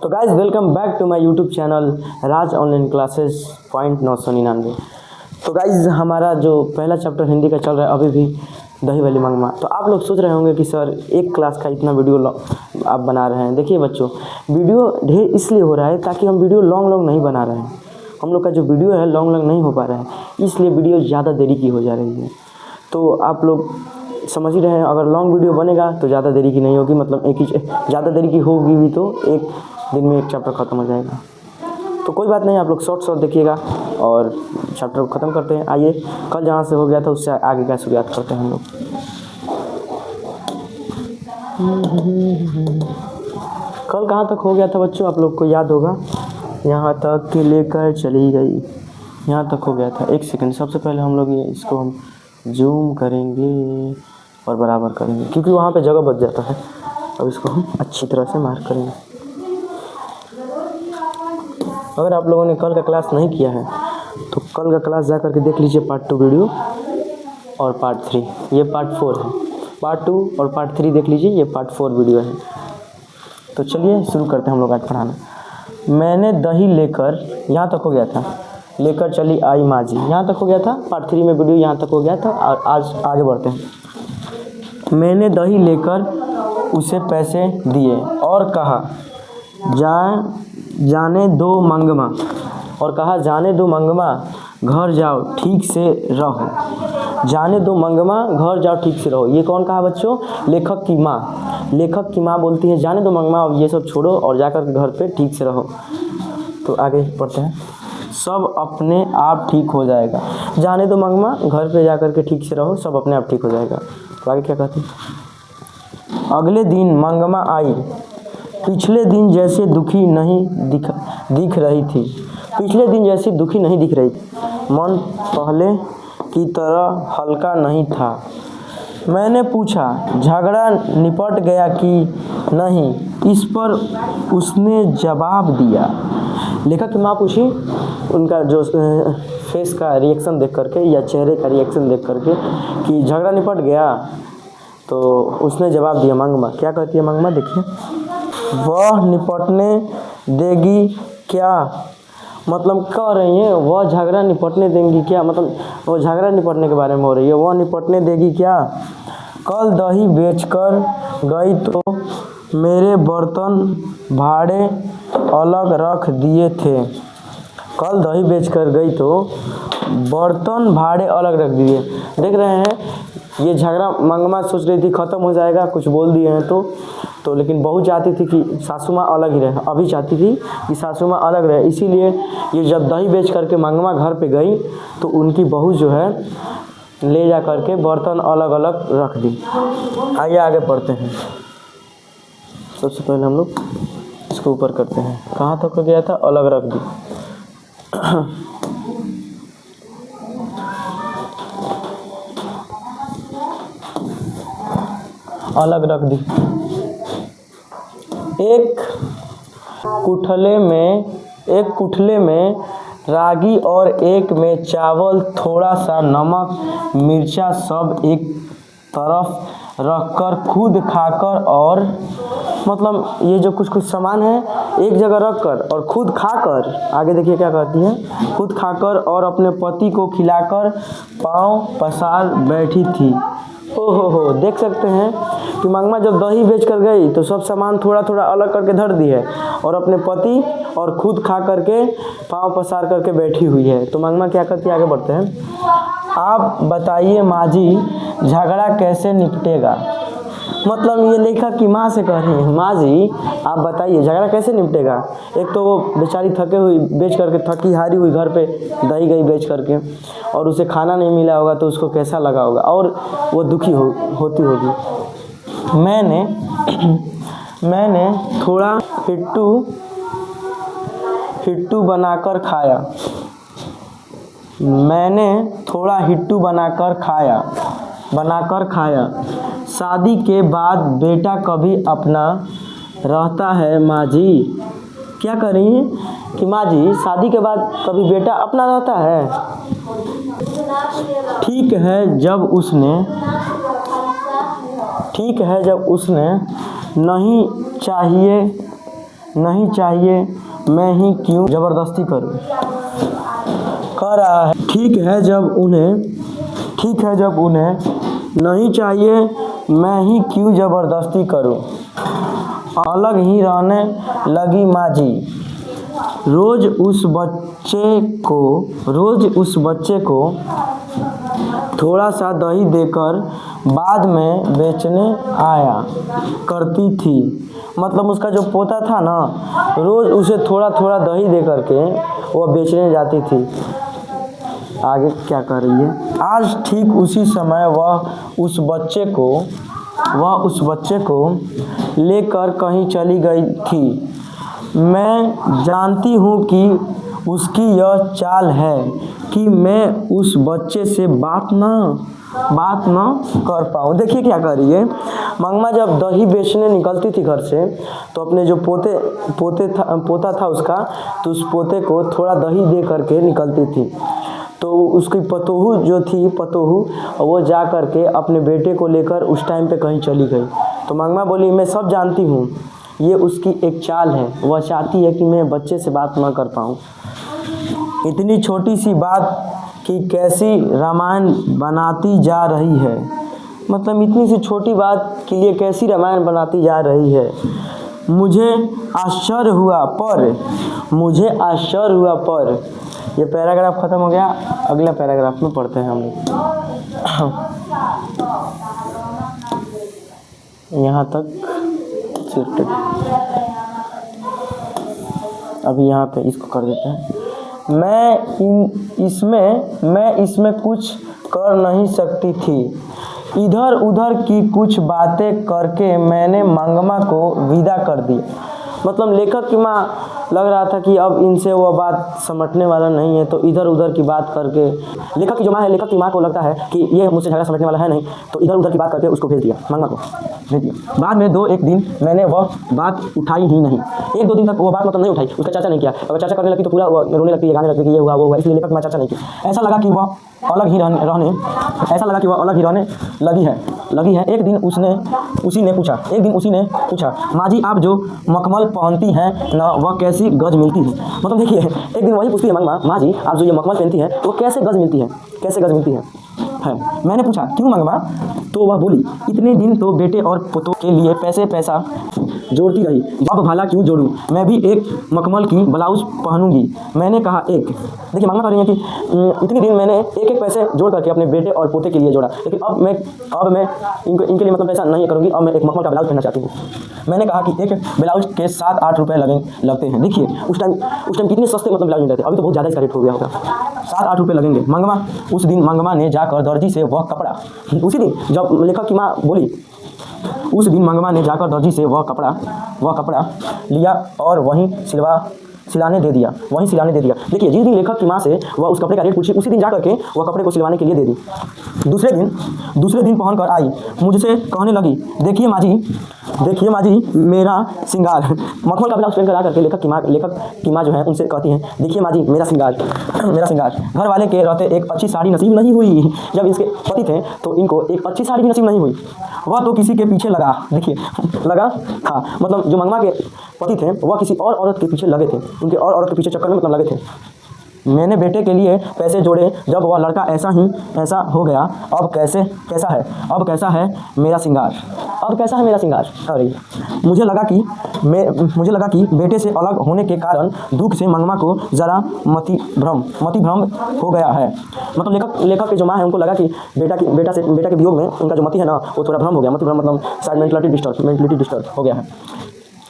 तो guys welcome back to my YouTube channel Raj online classes point 999। तो guys हमारा जो पहला चैप्टर हिंदी का चल रहा है अभी भी दही वाली मंगमा। तो आप लोग सोच रहे होंगे कि सर एक क्लास का इतना वीडियो आप बना रहे हैं। देखिए बच्चों, वीडियो ढेर इसलिए हो रहा है ताकि हम वीडियो लॉन्ग नहीं बना रहे हैं। हम लोग का जो वीडियो है लॉन्ग नहीं हो पा रहा है, इसलिए वीडियो ज़्यादा देरी की हो जा रही है। तो आप लोग समझ ही रहे हैं, अगर लॉन्ग वीडियो बनेगा तो ज़्यादा देरी की नहीं होगी, मतलब एक ही ज़्यादा देरी की होगी भी तो एक दिन में एक चैप्टर ख़त्म हो जाएगा। तो कोई बात नहीं, आप लोग शॉर्ट देखिएगा और चैप्टर को ख़त्म करते हैं। आइए कल जहाँ से हो गया था उससे आगे का शुरुआत करते हैं हम लोग। कल कहाँ तक हो गया था बच्चों, आप लोग को याद होगा। यहाँ तक के लेकर चली गई, यहाँ तक हो गया था। एक सेकंड, सबसे पहले हम लोग ये इसको हम जूम करेंगे और बराबर करेंगे क्योंकि वहाँ पे जगह बच जाता है। अब इसको हम अच्छी तरह से मार्क करेंगे। अगर आप लोगों ने कल का क्लास नहीं किया है तो कल का क्लास जा करके देख लीजिए, पार्ट 2 वीडियो और पार्ट 3, ये पार्ट 4 है। पार्ट 2 और पार्ट 3 देख लीजिए, ये पार्ट 4 वीडियो है। तो चलिए शुरू करते हैं हम लोग आज पढ़ाना। मैंने दही लेकर, यहाँ तक हो गया था, लेकर चली आई माँ जी, यहाँ तक हो गया था। पार्ट 3 में वीडियो यहाँ तक हो गया था और आज आगे बढ़ते हैं। मैंने दही लेकर उसे पैसे दिए और कहा जाने दो मंगमा, और कहा जाने दो मंगमा घर जाओ ठीक से रहो। जाने दो मंगमा घर जाओ ठीक से रहो, ये कौन कहा बच्चों? लेखक की माँ। लेखक की माँ बोलती है जाने दो मंगमा, अब ये सब छोड़ो और जाकर के घर पे ठीक से रहो। तो आगे पढ़ते हैं। सब अपने आप ठीक हो जाएगा। जाने दो मंगमा घर पे जाकर के ठीक से रहो, सब अपने आप ठीक हो जाएगा। तो आगे क्या कहते हैं? अगले दिन मंगमा आई, पिछले दिन जैसे दुखी नहीं दिख रही थी। पिछले दिन जैसी दुखी नहीं दिख रही थी। मन पहले की तरह हल्का नहीं था। मैंने पूछा झगड़ा निपट गया कि नहीं, इस पर उसने जवाब दिया। लेखक की माँ पूछी, उनका जो फेस का रिएक्शन देख करके या चेहरे का रिएक्शन देख करके कि झगड़ा निपट गया, तो उसने जवाब दिया मंगमा। क्या कहती है मंगमा? देखिए, वह निपटने देगी क्या? मतलब कह रही है वह झगड़ा निपटने देंगी क्या, मतलब वो झगड़ा निपटने के बारे में हो रही है। वह निपटने देगी क्या? कल दही बेचकर गई तो मेरे बर्तन भाड़े अलग रख दिए थे। कल दही बेचकर गई तो बर्तन भाड़े अलग रख दिए। देख रहे हैं, ये झगड़ा मंगमा सोच रही थी ख़त्म हो जाएगा, कुछ बोल दिए हैं तो लेकिन बहू चाहती थी कि सासू माँ अलग ही रहे। अभी चाहती थी कि सासू माँ अलग रहे, इसीलिए ये जब दही बेच करके मंगमा घर पे गई तो उनकी बहू जो है ले जा करके बर्तन अलग अलग रख दी। आइए आगे पढ़ते हैं। सबसे पहले हम लोग इसको ऊपर करते हैं। कहाँ तक हो गया था? अलग रख दी। अलग रख दी। एक कुठले में रागी और एक में चावल, थोड़ा सा नमक मिर्चा सब एक तरफ रखकर खुद खाकर, और मतलब ये जो कुछ सामान है एक जगह रखकर और खुद खाकर, आगे देखिए क्या कहती है, खुद खाकर और अपने पति को खिलाकर पाँव पसार बैठी थी। ओहो, देख सकते हैं कि मंगमा जब दही बेच कर गई तो सब सामान थोड़ा थोड़ा अलग करके धर दी है और अपने पति और खुद खा करके पाँव पसार करके बैठी हुई है। तो मंगमा क्या करती है? आगे बढ़ते हैं। आप बताइए माँ जी, झगड़ा कैसे निपटेगा? मतलब ये लेखक की माँ से कह रही है, माँ जी आप बताइए झगड़ा कैसे निपटेगा। एक तो वो बेचारी थके हुई, बेच करके थकी हारी हुई घर पे दही गई बेच करके, और उसे खाना नहीं मिला होगा तो उसको कैसा लगा होगा और वो दुखी होती होगी। मैंने थोड़ा हिट्टू बनाकर खाया। मैंने थोड़ा हिट्टू बनाकर खाया। शादी के बाद बेटा कभी अपना रहता है माँ जी? क्या कर रही हैं कि माँ जी शादी के बाद कभी बेटा अपना रहता है? ठीक है जब उसने नहीं नहीं चाहिए मैं ही क्यों ज़बरदस्ती करूं। कह रहा है ठीक है जब उन्हें नहीं चाहिए मैं ही क्यों ज़बरदस्ती करूं। अलग ही रहने लगी माँ जी। रोज़ उस बच्चे को थोड़ा सा दही देकर बाद में बेचने आया करती थी। मतलब उसका जो पोता था ना, रोज़ उसे थोड़ा थोड़ा दही दे करके वह बेचने जाती थी। आगे क्या कर रही है। आज ठीक उसी समय वह उस बच्चे को लेकर कहीं चली गई थी। मैं जानती हूँ कि उसकी यह चाल है कि मैं उस बच्चे से बात ना कर पाऊँ। देखिए क्या कर रही है। मंगमा जब दही बेचने निकलती थी घर से, तो अपने जो पोता था उसका, तो उस पोते को थोड़ा दही दे करके निकलती थी। तो उसकी पतोहू वो जा करके अपने बेटे को लेकर उस टाइम पे कहीं चली गई। तो मंगमा बोली मैं सब जानती हूँ, ये उसकी एक चाल है, वह चाहती है कि मैं बच्चे से बात ना कर पाऊँ। इतनी छोटी सी बात कि कैसी रामायण बनाती जा रही है। मतलब इतनी सी छोटी बात के लिए कैसी रामायण बनाती जा रही है। मुझे आश्चर्य हुआ पर ये पैराग्राफ ख़त्म हो गया। अगला पैराग्राफ में पढ़ते हैं हम लोग। यहाँ तक सिलेक्टेड। अभी यहाँ पे इसको कर देते हैं। मैं इसमें कुछ कर नहीं सकती थी। इधर उधर की कुछ बातें करके मैंने मंगमा को विदा कर दिया। मतलब लेखक की माँ लग रहा था कि अब इनसे वह बात समझने वाला नहीं है, तो इधर उधर की बात करके लेखक की जो माँ है, लेखक की माँ को लगता है कि ये मुझसे झगड़ा समझने वाला है नहीं, तो इधर उधर की बात करके उसको भेज दिया, मंगमा को भेज दिया। बाद में 2-1 दिन मैंने वह बात उठाई ही नहीं। 1-2 दिन तक वो बात मतलब नहीं उठाई, उसका चर्चा नहीं किया। अगर चर्चा करने लगी तो पूरा रोने लगती है, गाने लगती है कि ये हुआ वो हुआ, इसलिए लेखक की माँ चर्चा नहीं की। ऐसा लगा कि वह अलग ही रहने लगी है। एक दिन उसी ने पूछा माँ जी आप जो मखमल पहनती हैं ना, वह कैसी गज मिलती है। मतलब देखिए एक दिन वही पूछती है मंगमा, माँ जी आप जो ये मखमल पहनती हैं वो कैसे गज मिलती है। मैंने पूछा क्यों मंगमा, तो वह बोली इतने दिन तो बेटे और पोतों के लिए पैसा जोड़ती रही, अब भला क्यों जोड़ूं, मैं भी एक मखमल की ब्लाउज पहनूंगी। मैंने कहा एक। देखिए मंगमा कह रही है कि इतने दिन मैंने एक पैसे जोड़ करके अपने बेटे और पोते के लिए जोड़ा, लेकिन अब मैं इनके लिए मतलब पैसा नहीं करूँगी, अब मैं एक मखमल का ब्लाउज पहनना चाहती हूँ। मैंने कहा कि एक ब्लाउज के 7-8 रुपये लगते हैं। देखिए उस टाइम कितने सस्ते मतलब ब्लाउज मिलते थे, अभी तो बहुत ज़्यादा इसका रेट हो गया होगा। 7-8 रुपये लगेंगे। उस दिन मंगमा ने जाकर दर्जी से वह कपड़ा, उसी दिन जब लेखक की माँ बोली, उस दिन मंगमा ने जाकर दर्जी से वह कपड़ा लिया और वहीं सिलाने दे दिया। देखिए जिस दिन लेखक की माँ से वह उस कपड़े का रेट पूछी, उसी दिन जाकर के वह कपड़े को सिलवाने के लिए दे दी। दूसरे दिन पहन कर आई, मुझसे कहने लगी देखिए माँ जी मेरा श्रृंगार। मखमल का ब्लाउज पहन कर आ करके लेखक की माँ जो है उनसे कहती हैं देखिए माँ जी मेरा श्रृंगार। घर वाले के रहते एक अच्छी साड़ी नसीब नहीं हुई। जब इसके पति थे तो इनको एक अच्छी साड़ी भी नसीब नहीं हुई, वह तो किसी के पीछे लगा था। मतलब जो मंगमा के पति थे वह किसी और औरत के पीछे लगे थे, उनके और औरत के पीछे चक्कर में मतलब लगे थे। मैंने बेटे के लिए पैसे जोड़े, जब वह लड़का ऐसा हो गया, अब कैसा है मेरा श्रृंगार। अरे मुझे लगा कि बेटे से अलग होने के कारण दुख से मंगमा को जरा मतिभ्रम हो गया है। मतलब लेखक के जो माँ है उनको लगा कि बेटा के वियोग में उनका जो मति है ना वो थोड़ा भ्रम हो गया। मतिभ्रम मतलब शायद मेंटलिटी डिस्टर्ब हो गया है।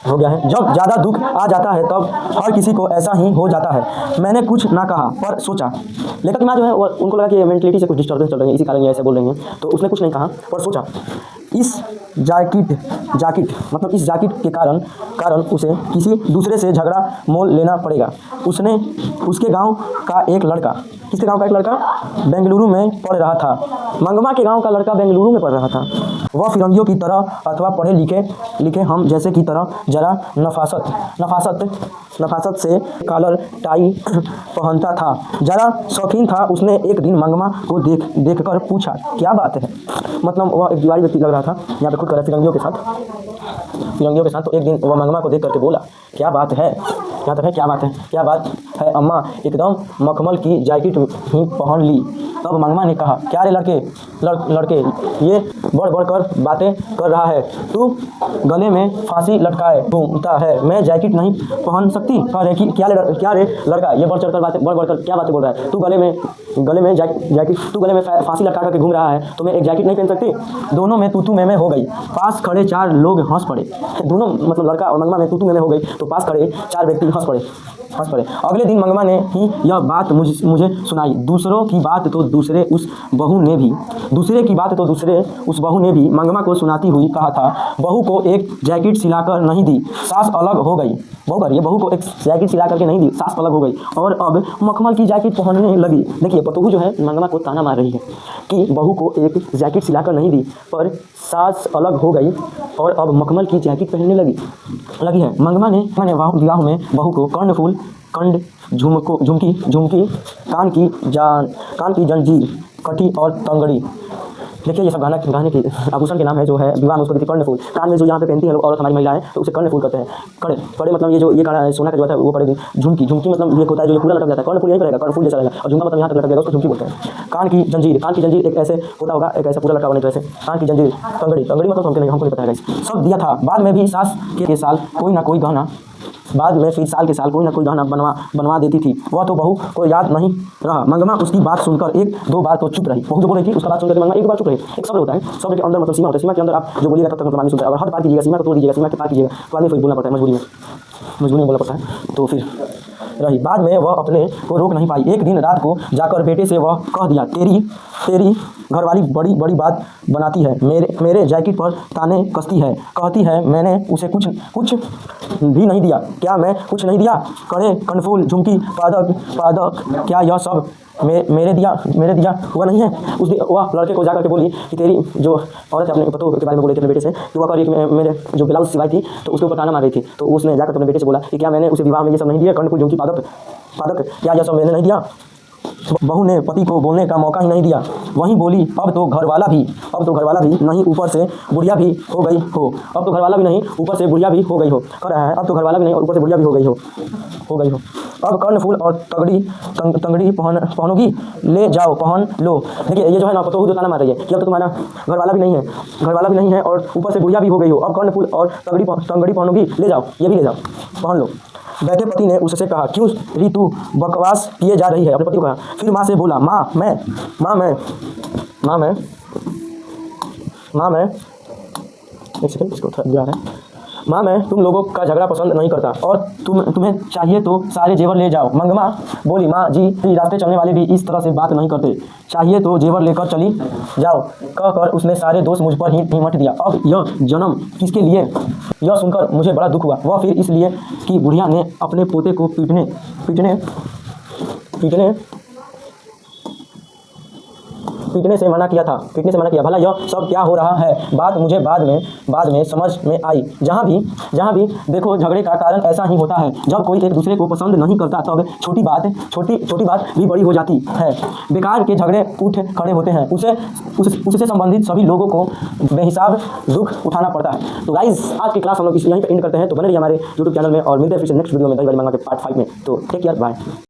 जब ज़्यादा दुख आ जाता है तब हर किसी को ऐसा ही हो जाता है। मैंने कुछ ना कहा पर सोचा। लेखक की माँ जो है उनको लगा कि मेंटलिटी से कुछ डिस्टर्बेंस चल रही है, इसी कारण ये ऐसे बोल रही हैं, तो उसने कुछ नहीं कहा पर सोचा। इस जैकेट के कारण उसे किसी दूसरे से झगड़ा मोल लेना पड़ेगा। उसके गांव का एक लड़का, किसके गांव का एक लड़का बेंगलुरु में पढ़ रहा था। मंगमा के गांव का लड़का बेंगलुरु में पढ़ रहा था। वह फिरंगियों की तरह अथवा पढ़े लिखे हम जैसे की तरह जरा नफासत से कॉलर टाई पहनता था, जरा शौकीन था। उसने एक दिन मंगमा को देखकर पूछा क्या बात है। मतलब वह एक दीवारी व्यक्ति लग रहा था, यहाँ पे खुद कर फिरंगियों के साथ। फिरंगियों के साथ। तो एक दिन वह मंगमा को देख करके बोला, क्या बात है, क्या तक है, क्या बात है, क्या बात है अम्मा, एकदम मखमल की जैकेट ही पहन ली। तब मंगमा ने कहा, क्या रे लड़के ये बढ़ बढ़ कर बातें कर रहा है, तू गले में फांसी लटकाए घूमता है, मैं जैकेट नहीं पहन सकती? कह रहे कि क्या रे लड़का, ये बढ़ बढ़कर क्या बातें बोल रहा है, तू गले में जैकेट, तू गले में फांसी लटका करके घूम रहा है, तो मैं एक जैकेट नहीं पहन सकती? दोनों में तू मैं हो गई। पास खड़े 4 लोग हंस पड़े। दोनों मतलब लड़का और मंगमा में तू मैं हो गई, तो पास खड़े 4 व्यक्ति हंस पड़े। अगले दिन मंगमा ने ही यह बात मुझे सुनाई। दूसरों की बात तो दूसरे उस बहू ने भी मंगमा को सुनाती हुई कहा था, बहू को एक जैकेट सिलाकर नहीं दी, सास अलग हो गई। बहू को एक जैकेट सिला करके नहीं दी, सास अलग हो गई और अब मखमल की जैकेट पहनने लगी। देखिए पतोहू जो है मंगमा को ताना मार रही है कि बहू को एक जैकेट सिलाकर नहीं दी, पर सास अलग हो गई और अब मखमल की जैकेट पहनने लगी है। मंगमा ने विवाह में बहू को कर्णफूल, कंड, झुमकी, कान की जंजीर, कटी और तंगड़ी, देखिए ये सब गाने के आभूषण के नाम है, जो है विवाह में उसको देती कर्णफूल। कान में जो यहाँ पे पहनती है औरत हमारी महिलाएं, तो उसे कर्णफूल कहते हैं। कड़े मतलब ये जो ये सोना का जो है वो पड़ेगी। झुमकी मतलब ये होता है जो ये पूरा लटक जाता है, कर्णफूल यहीं पर रहेगा, कर्णफूल जैसा रहेगा, और झुमका मतलब यहाँ तक लटक जाएगा, उसको झुमकी बोलते हैं। कान की जंजीर एक ऐसे होता होगा, एक ऐसा पूरा लटका हुआ नहीं, तो ऐसे कान की जंजीर। तंगड़ी मतलब हमको नहीं पता है, सब दिया था। बाद में भी सास के साल कोई ना कोई गहना बनवा देती थी, वह तो बहू को याद नहीं रहा। मंगमा उसकी बात सुनकर 1-2 बार तो चुप रही। बहू जो बोल रही थी उसका बात सुनकर मंगमा 1-2 बार चुप रही। एक सब्र होता है, सब्र के अंदर मतलब सीमा होता है, सीमा के अंदर आप जो बोलिएगा तब तक मतलब आदमी सुनता है, और हद पार कीजिएगा, सीमा को तोड़ दीजिएगा, सीमा के पार कीजिएगा तो आदमी फिर बोलना पड़ता है, मजबूरी में बोलना पड़ता है। तो फिर रही, बाद में वह अपने को रोक नहीं पाई। एक दिन रात को जाकर बेटे से वह कह दिया, तेरी घरवाली बड़ी बात बनाती है, मेरे जैकेट पर ताने कसती है, कहती है मैंने उसे कुछ भी नहीं दिया। क्या मैं कुछ नहीं दिया? कड़े, कर्णफूल, झुमकी, पादक, क्या यह सब मेरे दिया हुआ नहीं है? उस दिन वह लड़के को जाकर के बोली कि तेरी जो औरत अपने पतों के बारे में बोले थे अपने बेटे से कि वह करी मेरे जो ब्लाउज सिलाई थी तो उसके ऊपर ताना मार रही थी, तो उसने जाकर अपने बेटे से बोला कि क्या मैंने उसे विवाह में ये सब नहीं दिया, कर्णफूल, झुमकी, पादक, क्या यह सब मैंने नहीं दिया? बहू ने पति को बोलने का मौका ही नहीं दिया। वहीं बोली, अब तो घरवाला भी नहीं, ऊपर से बुढ़िया भी हो गई हो। अब तो घरवाला भी नहीं, ऊपर से बुढ़िया भी हो गई हो। कह रहा है अब तो घरवाला भी नहीं और ऊपर से बुढ़िया भी हो गई हो। अब कर्णफूल और तंगड़ी पहनोगी, ले जाओ पहन लो। देखिए ये जो है ना पतोहू जो ताना मार रही है कि अब तो तुम्हारा घरवाला भी नहीं है और ऊपर से बुढ़िया भी हो गई हो। अब कर्णफूल और तंगड़ी पहनोगी, ले जाओ, ये भी ले जाओ, पहन लो। बैठे पति ने उससे कहा, क्यों री तू बकवास किए जा रही है? अपने पति को कहा। फिर माँ से बोला, माँ मैं एक सेकंड, इसको थोड़ा दिया है। माँ मैं तुम लोगों का झगड़ा पसंद नहीं करता और तुम्हें चाहिए तो सारे जेवर ले जाओ। मंगमा बोली, माँ जी रास्ते चलने वाले भी इस तरह से बात नहीं करते, चाहिए तो जेवर लेकर चली जाओ। कहकर उसने सारे दोष मुझ पर ही मट दिया। अब यह जन्म किसके लिए? यह सुनकर मुझे बड़ा दुख हुआ। वह फिर इसलिए कि बुढ़िया ने अपने पोते को पीटने से मना किया। भला यह सब क्या हो रहा है? बात मुझे बाद में समझ में आई। जहाँ भी देखो झगड़े का कारण ऐसा ही होता है। जब कोई एक दूसरे को पसंद नहीं करता तब छोटी बात भी बड़ी हो जाती है। बेकार के झगड़े उठ खड़े होते हैं, उससे संबंधित सभी लोगों को बेहिसाब दुख उठाना पड़ता है। तो गाइस आज की क्लास हम लोग यहीं पे एंड करते हैं। तो बने रहिए हमारे यूट्यूब चैनल में और मिलते हैं फिर से नेक्स्ट वीडियो में दही बड़ी मंगमा के पार्ट 5 में। तो टेक केयर, बाय।